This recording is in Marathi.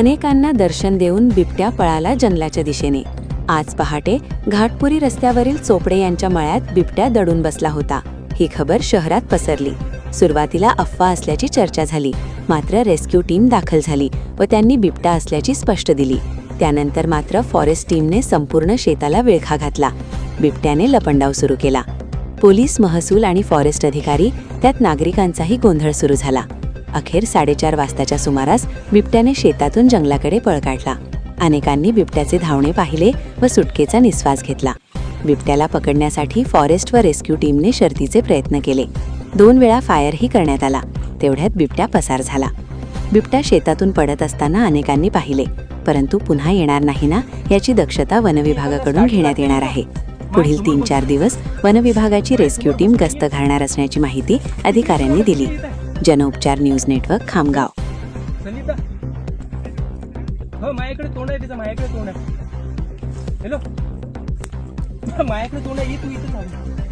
अनेकांना दर्शन देऊन बिबट्या पळाला जंगलाच्या दिशेने. आज पहाटे घाटपुरी रस्त्यावरील चोपडे यांच्या मळ्यात बिबट्या दडून बसला होता. ही खबर शहरात पसरली. सुरुवातीला अफवा असल्याची चर्चा झाली, मात्र रेस्क्यू टीम दाखल झाली व त्यांनी बिबट्या असल्याची स्पष्ट दिली. त्यानंतर मात्र फॉरेस्ट टीमने संपूर्ण शेताला विळखा घातला. बिबट्याने लपंडाव सुरू केला. पोलीस, महसूल आणि फॉरेस्ट अधिकारी, त्यात नागरिकांचाही गोंधळ सुरू झाला. अखेर 4:30 वाजताच्या सुमारास बिबट्याने शेतातून जंगलाकडे पळ काढला. अनेकांनी बिबट्याचे धावणे पाहिले व सुटकेचा निश्वास घेतला. बिबट्याला पकडण्यासाठी फॉरेस्ट व रेस्क्यू टीमने शर्थीचे प्रयत्न केले. 2 वेळा फायरही करण्यात आला. तेवढ्यात बिबट्या पसार झाला. बिबट्या शेतातून पडत असताना अनेकांनी पाहिले, परंतु पुन्हा येणार नाही ना याची दक्षता वनविभागाकडून घेण्यात येणार आहे. पुढील 3-4 दिवस वनविभागाची रेस्क्यू टीम गस्त घालणार असण्याची माहिती अधिकाऱ्यांनी दिली. जनउपचार न्यूज नेटवर्क, खामगाव. माझ्याकडे तोंड आहे तिचं, माझ्याकडे तोंड आहे. हॅलो, माझ्याकडे तोंड आहे, तू इथं थांब.